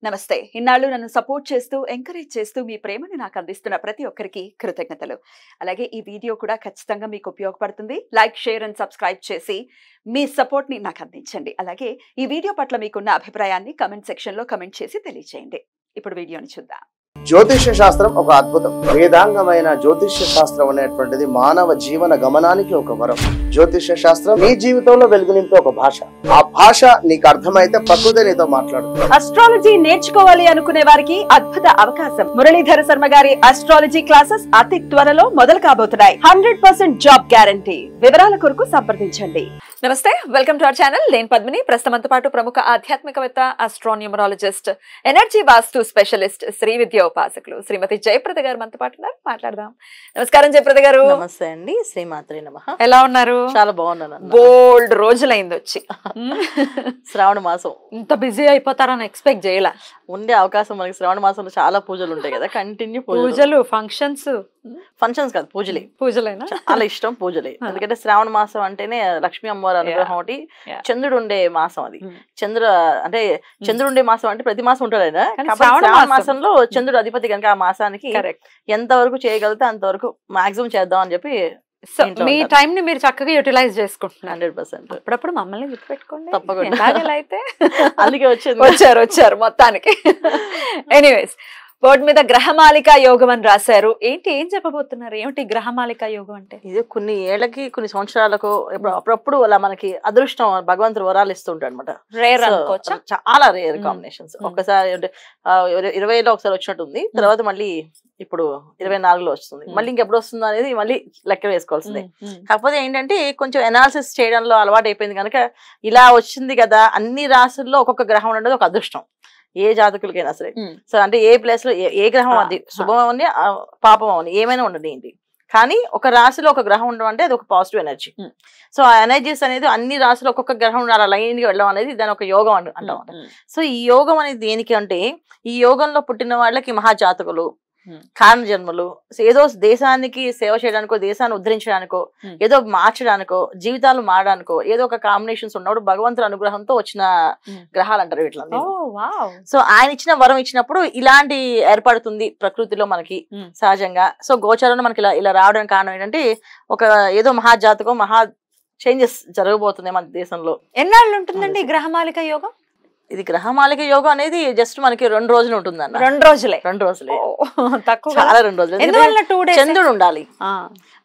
నమస్తే. ఇన్నాళ్ళు నన్ను సపోర్ట్ చేస్తూ, ఎంకరేజ్ చేస్తూ మీ ప్రేమని నాకు అందిస్తున్న ప్రతి ఒక్కరికి కృతజ్ఞతలు. అలాగే ఈ వీడియో కూడా ఖచ్చితంగా మీకు ఉపయోగపడుతుంది. లైక్, షేర్ అండ్ సబ్స్క్రైబ్ చేసి మీ సపోర్ట్‌ని నాకు అందించండి. అలాగే ఈ వీడియో పట్ల మీకున్న అభిప్రాయాన్ని కామెంట్ సెక్షన్‌లో కామెంట్ చేసి తెలియజేయండి. ఇప్పుడు వీడియోని చూద్దాం. జ్యోతిష్య శాస్త్రం ఒక అద్భుతం. వేదాంగమైన జ్యోతిష్య శాస్త్రం అనేటువంటిది మానవ జీవన గమనానికి ఒక వరం. జ్యోతిష్య శాస్త్రం నీ జీవితంలో వెలుగునింపే ఒక భాష. ఆ భాష నీకు అర్థమైతే ప్రకృతి నీతో మాట్లాడుతుంది. అస్ట్రాలజీ నేర్చుకోవాలి అనుకునే వారికి అద్భుత అవకాశం. మురళీధర శర్మ గారి అస్ట్రాలజీ క్లాసెస్ అతి త్వరలో మొదలు కాబోతున్నాయి. 100% జాబ్ గ్యారంటీ. వివరాల కొరకు సంప్రదించండి. నమస్తే, వెల్కమ్ టు అవర్ ఛానల్. నేను పద్మిని. ప్రస్తుతంతో పాటు ప్రముఖ ఆధ్యాత్మికవేత్త, ఆస్ట్రోన్యూమరాలజిస్ట్, ఎనర్జీ వాస్తు స్పెషలిస్ట్, శ్రీ విద్య ఉపాసకులు శ్రీమతి జయప్రద గారు మనతో పాటు ఉన్నారు. మాట్లాడదాం. నమస్కారం జయప్రద గారు. నమస్తే అండి. శ్రీమాత్రే నమః. ఎలా ఉన్నారు? చాలా బాగున్నాను. బోల్డ్ రోజులైంది వచ్చి. శ్రావణ మాసం ఇంత బిజీ అయిపోతారని ఎక్స్పెక్ట్ చేయలే. ఉండే అవకాశం మనకి శ్రావణ మాసంలో చాలా పూజలు ఉంటాయి కదా, కంటిన్యూ పూజలు, ఫంక్షన్స్ కాదు పూజలే. పూజలైనా చాలా ఇష్టం పూజలే. ఎందుకంటే శ్రావణ మాసం అంటేనే లక్ష్మీ అమ్మవారి అనుగ్రహం ఒకటి, చంద్రుడు ఉండే మాసం అది. చంద్రుడు ఉండే మాసం అంటే ప్రతి మాసం ఉంటాడు ఆయన. శ్రావణ మాసంలో చంద్రుడు అధిపతి కనుక ఆ మాసానికి ఎంత వరకు చేయగలిగితే అంతవరకు మాక్సిమం చేద్దాం అని చెప్పి మీ టైం ని మీరు చక్కగా యూటిలైజ్ చేసుకుంటున్నారు. 100%. అప్పుడప్పుడు మమ్మల్ని గుర్తుపెట్టుకోండి తప్పకుండా. అయితే అందుకే వచ్చారు మొత్తానికి. ఎనీవేస్, బోర్డు మీద గ్రహమాలిక యోగం అని రాశారు. ఏం చెప్పబోతున్నారు? ఏమిటి గ్రహమాలిక యోగం అంటే? ఇది కొన్ని ఏళ్లకి, కొన్ని సంవత్సరాలకు అప్పుడప్పుడు అలా మనకి అదృష్టం భగవంతుడు వరాలు ఇస్తుంటాడు అనమాట. రేర్ అనుకోవచ్చా? చాలా రేర్ కాంబినేషన్స్. ఒక్కసారి 20లో ఒకసారి వచ్చినట్టుంది, తర్వాత మళ్ళీ ఇప్పుడు 24లో వస్తుంది. మళ్ళీ ఇంకెప్పుడు వస్తుందో అనేది మళ్ళీ లెక్క వేసుకోవాల్సిందే. కాకపోతే ఏంటంటే కొంచెం ఎనాలిసిస్ చేయడంలో అలవాటు అయిపోయింది కనుక ఇలా వచ్చింది కదా. అన్ని రాశుల్లో ఒక్కొక్క గ్రహం ఉండదు ఒక అదృష్టం, ఏ జాతకులకైనా సరే. సో అంటే ఏ ప్లేస్ లో ఏ గ్రహం, అది శుభం అవని పాపం అవని ఏమైనా ఉండదు ఏంటి, కానీ ఒక రాశిలో ఒక గ్రహం ఉండడం అంటే అది ఒక పాజిటివ్ ఎనర్జీ. సో ఆ ఎనర్జీస్ అనేది అన్ని రాశులు ఒక్కొక్క గ్రహం అలా లైన్ గా వెళ్ళడం అనేది దాని ఒక యోగం అంటాం. సో ఈ యోగం అనేది దేనికి అంటే, ఈ యోగంలో పుట్టిన వాళ్ళకి మహాజాతకులు, కారణ జన్మలు, ఏదో దేశానికి సేవ చేయడానికో, దేశాన్ని ఉద్ధరించడానికో, ఏదో మార్చడానికో, జీవితాలు మారడానికో ఏదో ఒక కాంబినేషన్స్ ఉన్నప్పుడు భగవంతుడి అనుగ్రహంతో వచ్చిన గ్రహాలు అంటారు వీటిలో. సో ఆయన ఇచ్చిన వరం ఇచ్చినప్పుడు ఇలాంటి ఏర్పడుతుంది ప్రకృతిలో మనకి సహజంగా. సో గోచారంలో మనకి ఇలా రావడానికి కారణం ఏంటంటే ఒక ఏదో మహాజాతకం, మహా చేంజెస్ జరగబోతుంది మన దేశంలో. ఎన్నాళ్ళు ఉంటుందండి ఈ గ్రహమాలిక యోగం? ఇది గ్రహమాలిక యోగం అనేది జస్ట్ మనకి 2 రోజులు ఉంటుంది అన్న. 2 రోజులే తక్కువ, చాలా 2 రోజులు. చంద్రుడు ఉండాలి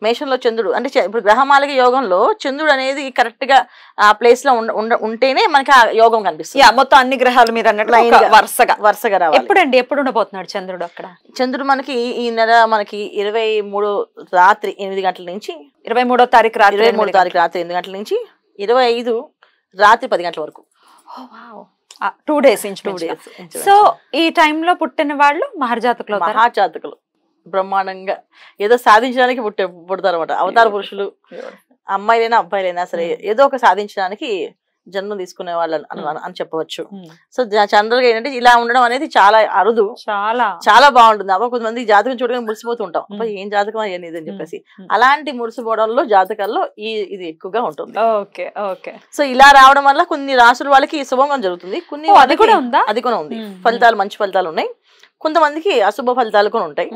మేషంలో. చంద్రుడు అంటే ఇప్పుడు గ్రహమాలిక యోగంలో చంద్రుడు అనేది కరెక్ట్ గా ఆ ప్లేస్ లో ఉంటేనే మనకి ఆ యోగం కనిపిస్తుంది. మొత్తం అన్ని గ్రహాలు మీరు అన్నట్లు వరుసగా రావాలి. ఎప్పుడు ఉండబోతున్నాడు చంద్రుడు అక్కడ? చంద్రుడు మనకి ఈ నెల మనకి 23 రాత్రి 8 గంటల నుంచి 23వ తారీఖు రాత్రి 8 గంటల నుంచి 25 రాత్రి 10 గంటల వరకు. 2 days. సో ఈ టైంలో పుట్టిన వాళ్ళు మహాజాతకులు బ్రహ్మాండంగా ఏదో సాధించడానికి పుడతారు అనమాట. అవతార పురుషులు, అమ్మాయిలైనా అబ్బాయిలైనా సరే ఏదో ఒక సాధించడానికి జన్మ తీసుకునే వాళ్ళు అని చెప్పవచ్చు. సో జనరల్ గా ఏంటంటే ఇలా ఉండడం అనేది చాలా అరుదు, చాలా బాగుంటుంది. అబ్బా కొంతమంది జాతకం చూడగానే మురిసిపోతూ ఉంటాం, అబ్బా ఏం జాతకం అయ్యింది అని చెప్పేసి. అలాంటి మురిసిపోవడంలో జాతకాల్లో ఇది ఎక్కువగా ఉంటుంది. సో ఇలా రావడం వల్ల కొన్ని రాసుల వాళ్ళకి శుభంగా జరుగుతుంది, కొన్ని అది కూడా ఉంది. ఫలితాలు, మంచి ఫలితాలు ఉన్నాయి. కొంతమందికి అశుభ ఫలితాలు కూడా ఉంటాయి.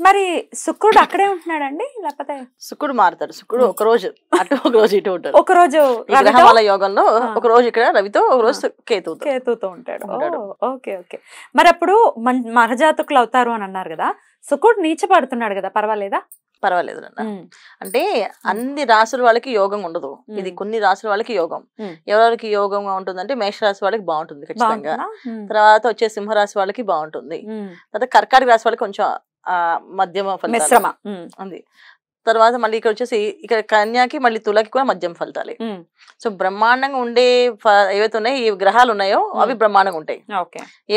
మరి శుక్రుడు అక్కడే ఉంటున్నాడండి, లేకపోతే శుక్రుడు మారుతాడు? శుక్రుడు ఒక రోజు అటు ఒక రోజు ఇటు ఉంటాడు. ఒక రోజు గ్రహమాల యోగంలో ఒక రోజు ఇక్కడ రవితో, ఒక రోజు కేతుతో ఉంటాడు. ఓకే. మరి అప్పుడు మహజాతకులు అవుతారు అని అన్నారు కదా, శుక్రుడు నీచపడుతున్నాడు కదా, పర్వాలేదా? పర్వాలేదు అన్న. అంటే అన్ని రాసుల వాళ్ళకి యోగం ఉండదు, ఇది కొన్ని రాసుల వాళ్ళకి యోగం. ఎవరికి యోగంగా ఉంటుందంటే మేషరాశి వాళ్ళకి బాగుంటుంది ఖచ్చితంగా. తర్వాత వచ్చే సింహరాశి వాళ్ళకి బాగుంటుంది. తర్వాత కర్కాటక రాశి వాళ్ళకి కొంచెం మధ్యమ ఫలితాలు ఉంది. తర్వాత మళ్ళీ ఇక్కడ వచ్చేసి ఇక్కడ కన్యాకి, మళ్ళీ తులకి కూడా మధ్యమ ఫలితాలే. సో బ్రహ్మాండంగా ఉండే ఏవైతే ఉన్నాయో, ఈ గ్రహాలు ఉన్నాయో అవి బ్రహ్మాండంగా ఉంటాయి.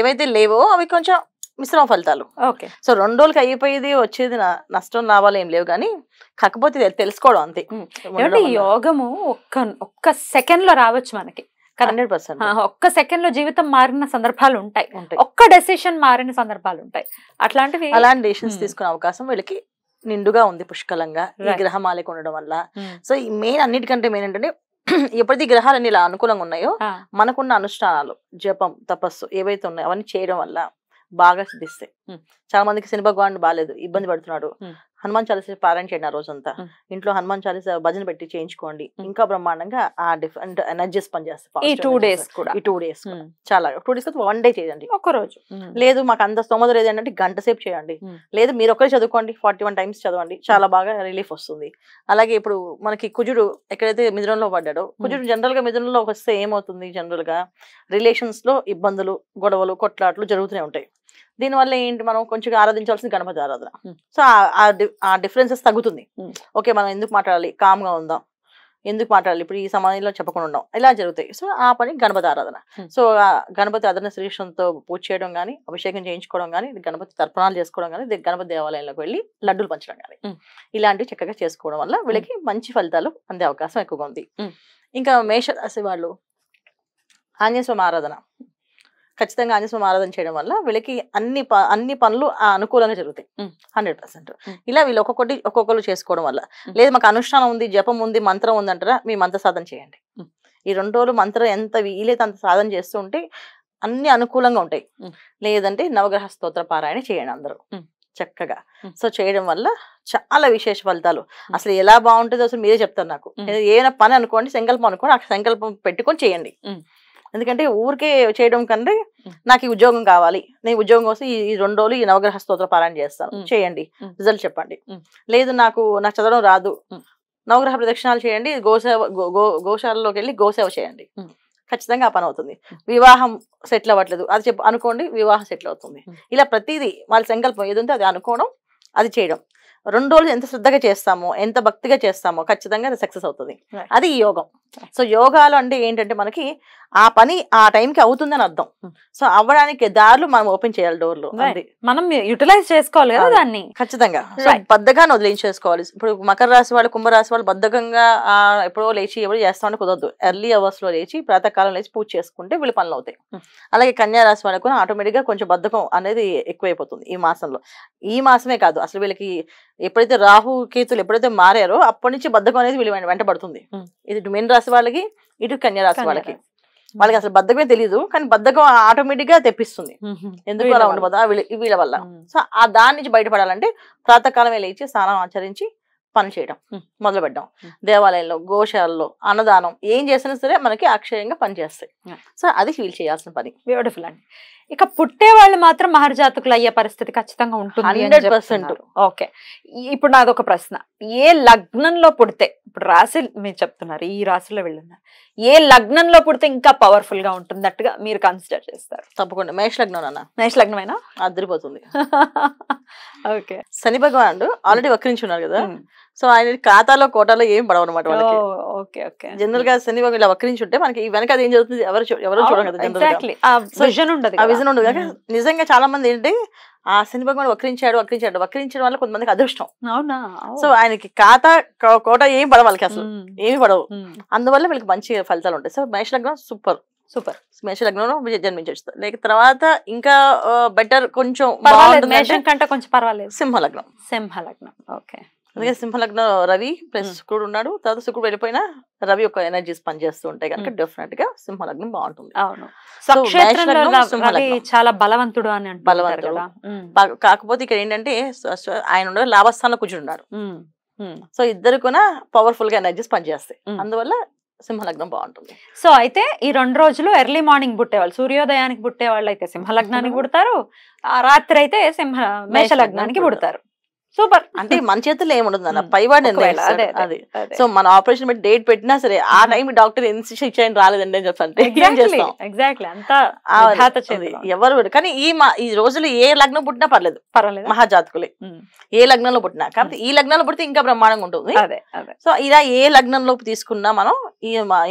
ఏవైతే లేవో అవి కొంచెం మిశ్రమ ఫలితాలు. సో 2 రోజులకి అయిపోయేది వచ్చేది నష్టం లాభాలు ఏం లేవు, కానీ కాకపోతే తెలుసుకోవడం అంతే. యోగము ఒక్క సెకండ్ లో రావచ్చు మనకి. 100%. ఒక్క సెకండ్ లో జీవితం మారిన సందర్భాలు ఉంటాయి, ఒక్క డెసిషన్ మారిన సందర్భాలు ఉంటాయి. అలాంటి డెసిషన్స్ తీసుకునే అవకాశం వీళ్ళకి నిండుగా ఉంది పుష్కలంగా ఈ గ్రహమాలిక ఉండడం వల్ల. సో ఈ మెయిన్, అన్నిటికంటే మెయిన్ ఏంటంటే ఎప్పుడైతే గ్రహాలన్నీ ఇలా అనుకూలంగా ఉన్నాయో మనకున్న అనుష్ఠానాలు జపం తపస్సు ఏవైతే ఉన్నాయో అవన్నీ చేయడం వల్ల బాగా సిద్ధిస్తాయి. చాలా మందికి శని భగవానుడు బాగాలేదు, ఇబ్బంది పడుతున్నాడు, హనుమాన్ చాలీసా పారాయణ చేయండి ఆ రోజంతా. ఇంట్లో హనుమాన్ చాలీసా భజన పెట్టి చేయించుకోండి, ఇంకా బ్రహ్మాండంగా ఆ డిఫరెంట్ ఎనర్జీస్ పనిచేస్తాయి. ఈ 2 days కూడా చాలా 2 days 1 day చేయండి. ఒక రోజు లేదు మాకు అంత స్తోమత లేదు అంటే గంట సేపు చేయండి. లేదు మీరు ఒకరే చదువుకోండి, 41 times చదవండి, చాలా బాగా రిలీఫ్ వస్తుంది. అలాగే ఇప్పుడు మనకి కుజుడు ఎక్కడైతే మిథునంలో పడ్డాడో, కుజుడు జనరల్ గా మిథునంలో వస్తే ఏమవుతుంది, జనరల్ గా రిలేషన్స్ లో ఇబ్బందులు, గొడవలు, కొట్లాట్లు జరుగుతూనే ఉంటాయి. దీనివల్ల ఏంటి, మనం కొంచెం ఆరాధించాల్సిన గణపతి ఆరాధన. సో ఆ డిఫరెన్సెస్ తగ్గుతుంది. ఓకే మనం ఎందుకు మాట్లాడాలి, కామ్ గా ఉందాం, ఎందుకు మాట్లాడాలి, ఇప్పుడు ఈ సమయంలో చెప్పకుండా ఉందాం, ఇలా జరుగుతాయి. సో ఆ పని గణపతి ఆరాధన. సో గణపతి ఆరాధన శ్రీకృష్ణంతో పూజ చేయడం కానీ, అభిషేకం చేయించుకోవడం కానీ, గణపతి తర్పణాలు చేసుకోవడం కానీ, గణపతి దేవాలయంలోకి వెళ్ళి లడ్డూలు పంచడం కానీ, ఇలాంటివి చక్కగా చేసుకోవడం వల్ల వీళ్ళకి మంచి ఫలితాలు అందే అవకాశం ఎక్కువగా ఉంది. ఇంకా మేషరాశి వాళ్ళు ఆంజనేయ స్వామి ఆరాధన, ఖచ్చితంగా ఆంజనేయ స్వామి ఆరాధన చేయడం వల్ల వీళ్ళకి అన్ని పనులు అనుకూలంగా జరుగుతాయి 100%. ఇలా వీళ్ళు ఒక్కొక్కరు చేసుకోవడం వల్ల. లేదు మాకు అనుష్ఠానం ఉంది, జపం ఉంది, మంత్రం ఉంది అంటారా, మీ మంత్ర సాధన చేయండి. ఈ 2 రోజులు మంత్రం ఎంత వీలైతే అంత సాధన చేస్తూ ఉంటే అన్ని అనుకూలంగా ఉంటాయి. లేదంటే నవగ్రహ స్తోత్ర పారాయణ చేయండి అందరూ చక్కగా. సో చేయడం వల్ల చాలా విశేష ఫలితాలు. అసలు ఎలా బాగుంటుందో అసలు మీరే చెప్తారు నాకు. ఏదైనా పని అనుకోండి, సంకల్పం అనుకోండి, ఆ సంకల్పం పెట్టుకొని చేయండి. ఎందుకంటే ఊరికే చేయడం కంటే నాకు ఈ ఉద్యోగం కావాలి, నేను ఉద్యోగం కోసం ఈ 2 రోజులు ఈ నవగ్రహ స్తోత్ర పారాయణ చేస్తాను, చేయండి, రిజల్ట్ చెప్పండి. లేదు నాకు చదవడం రాదు, నవగ్రహ ప్రదక్షిణాలు చేయండి, గోశాలలోకి వెళ్ళి గోసేవ చేయండి, ఖచ్చితంగా ఆ పని అవుతుంది. వివాహం సెటిల్ అవ్వట్లేదు, అది అనుకోండి, వివాహం సెటిల్ అవుతుంది. ఇలా ప్రతిదీ వాళ్ళ సంకల్పం ఏది ఉంటే అది అనుకోవడం, అది చేయడం. 2 రోజులు ఎంత శ్రద్ధగా చేస్తామో, ఎంత భక్తిగా చేస్తామో ఖచ్చితంగా అది సక్సెస్ అవుతుంది. అది ఈ యోగం. సో యోగాలు అంటే ఏంటంటే మనకి ఆ పని ఆ టైంకి అవుతుందని అర్థం. సో అవ్వడానికి దారులు మనం ఓపెన్ చేయాలి, డోర్లు మనం యూటిలైజ్ చేసుకోవాలి కదా దాన్ని ఖచ్చితంగా. సో బద్ధకాన్ని వదిలించేసుకోవాలి. ఇప్పుడు మకర రాశి వాళ్ళు, కుంభరాశి వాళ్ళు బద్ధకంగా ఎప్పుడో లేచి ఎవరు చేస్తామని కుదరదు. ఎర్లీ అవర్స్ లో లేచి, ప్రాతకాలం లేచి పూజ చేసుకుంటే వీళ్ళు పనులు అవుతాయి. అలాగే కన్యా రాశి వాళ్ళకు కూడా ఆటోమేటిక్ గా కొంచెం బద్ధకం అనేది ఎక్కువైపోతుంది ఈ మాసంలో. ఈ మాసమే కాదు, అసలు వీళ్ళకి ఎప్పుడైతే రాహు కేతులు ఎప్పుడైతే మారారో అప్పటి నుంచి బద్ధకం అనేది వీళ్ళు వెంటబడుతుంది. ఇది మీన రాశి వాళ్ళకి, ఇటు కన్యా రాశి వాళ్ళకి అసలు బద్ధకమే తెలియదు, కానీ బద్ధకం ఆటోమేటిక్ గా తెప్పిస్తుంది. ఎందుకు అలా ఉండబోదా వీళ్ళ వల్ల. సో ఆ దాని నుంచి బయటపడాలంటే ప్రాతకాలమే లేచి స్నానం ఆచరించి పని చేయడం మొదలు పెట్టడం. దేవాలయంలో, గోశాలలో అన్నదానం ఏం చేసినా సరే మనకి అక్షయంగా పనిచేస్తాయి. సో అది ఫీల్ చేయాల్సిన పని. బ్యూటిఫుల్ అండి. ఇక పుట్టే వాళ్ళు మాత్రం మహర్జాతకులు అయ్యే పరిస్థితి ఖచ్చితంగా ఉంటుంది. 100%. ఓకే, ఇప్పుడు నాదొక ప్రశ్న. ఏ లగ్నంలో పుడితే, ఇప్పుడు రాశి మీరు చెప్తున్నారు ఈ రాశిలో వెళ్ళున్నారు, ఏ లగ్నంలో పుడితే ఇంకా పవర్ఫుల్ గా ఉంటున్నట్టుగా మీరు కన్సిడర్ చేస్తారు? తప్పకుండా మేష లగ్నం అన్న. మేష లగ్నమైనా అదిరిపోతుంది. ఓకే, శని భగవానుడు ఆల్రెడీ వక్రించి ఉన్నారు కదా, సో ఆయన ఖాతాలో కోటాలో ఏం పడవు అనమాట వాళ్ళకి. జనరల్ గా శని భగవాన్ ఇలా వక్రించి ఉంటే మనకి వెనక అది ఏం జరుగుతుంది ఎవరు చూడరు కదా, విజన్ ఉండదు కదా. నిజంగా చాలా మంది ఏంటంటే ఆ శని భగవాన్ వక్రించడం వల్ల కొంతమందికి అదృష్టం. అవునా? సో ఆయనకి ఖాతా కోట ఏం పడవు వాళ్ళకి, అసలు ఏమి పడవు. అందువల్ల వీళ్ళకి మంచి ఫలితాలు ఉంటాయి. సో మేష లగ్నం సూపర్. మేష లగ్నంలో జన్మించవచ్చు. లేక తర్వాత ఇంకా బెటర్ కొంచెం మేషం కంటే కొంచెం పర్వాలేదు సింహలగ్నం. ఓకే, అందుకే సింహలగ్నం రవి ప్లస్ శుక్రుడు ఉన్నాడు. తర్వాత శుక్రుడు వెళ్ళిపోయినా రవి యొక్క ఎనర్జీస్ పనిచేస్తూ ఉంటాయి కనుక డెఫినెట్ గా సింహలగ్నం బాగుంటుంది. చాలా బలవంతుడు అని బలవంతుడు. కాకపోతే ఇక్కడ ఏంటంటే ఆయన ఉండదు లాభస్థానంలో కూర్చున్నాడు. సో ఇద్దరు కూడా పవర్ఫుల్ గా ఎనర్జీస్ పనిచేస్తాయి. అందువల్ల సింహలగ్నం బాగుంటుంది. సో అయితే ఈ 2 రోజులు ఎర్లీ మార్నింగ్ పుట్టేవాళ్ళు, సూర్యోదయానికి పుట్టే వాళ్ళు అయితే సింహలగ్నానికి పుడతారు, రాత్రి అయితే మేష లగ్నానికి పుడతారు. సూపర్. అంటే మన చేతుల్లో ఏముండదు అన్న, పైవాడు అది. సో మన ఆపరేషన్ పెట్టి డేట్ పెట్టినా సరే ఆ టైం డాక్టర్ ఇన్స్ట్రక్షన్ ఇచ్చాయని రాలేదండి అని చెప్పండి, ఎవరు. కానీ ఈ రోజులు ఏ లగ్నం పుట్టినా పర్లేదు, మహాజాతకులే ఏ లగ్నంలో పుట్టినా. కాబట్టి ఈ లగ్నంలో పుడితే ఇంకా బ్రహ్మాండంగా ఉంటుంది. సో ఇలా ఏ లగ్నంలో తీసుకున్నా మనం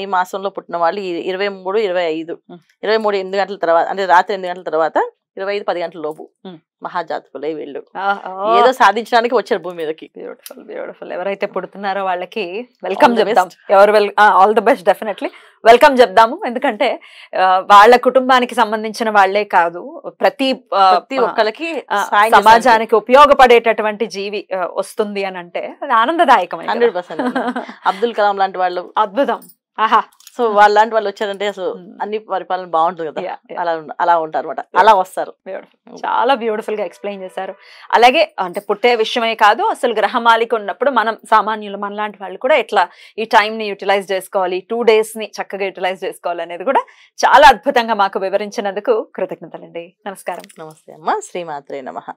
ఈ మాసంలో పుట్టిన వాళ్ళు 23, 25, 23 8 గంటల తర్వాత, అంటే రాత్రి 8 గంటల తర్వాత 25, 10 గంటల లోపు మహాజాతకులే వీళ్ళు. ఏదో సాధించడానికి వచ్చారు భూమి మీదకి. బ్యూటిఫుల్. ఎవరైతే పుడుతున్నారో వాళ్ళకి వెల్కమ్ చెప్తాం. All the best, definitely welcome చెప్దాము. ఎందుకంటే వాళ్ళ కుటుంబానికి సంబంధించిన వాళ్లే కాదు, ప్రతి ఒక్కరికి సమాజానికి ఉపయోగపడేటటువంటి జీవి వస్తుంది అని అంటే అది ఆనందదాయకమైన. 100%. అబ్దుల్ కలాం లాంటి వాళ్ళు అద్భుతం. ఆహా సో వాళ్ళలాంటి వాళ్ళు వచ్చారంటే అసలు అన్ని పరిపాలన బాగుంటుంది కదా, అలా ఉంటారు అనమాట, అలా వస్తారు. చాలా బ్యూటిఫుల్ గా ఎక్స్ప్లెయిన్ చేశారు. అలాగే అంటే పుట్టే విషయమే కాదు, అసలు గ్రహమాలిక ఉన్నప్పుడు మనం సామాన్యులు మనలాంటి వాళ్ళు కూడా ఎట్లా ఈ టైం ని యూటిలైజ్ చేసుకోవాలి, 2 days ని చక్కగా యూటిలైజ్ చేసుకోవాలి అనేది కూడా చాలా అద్భుతంగా మాకు వివరించినందుకు కృతజ్ఞతలండి. నమస్కారం. నమస్తే అమ్మ. శ్రీమాత్రే నమః.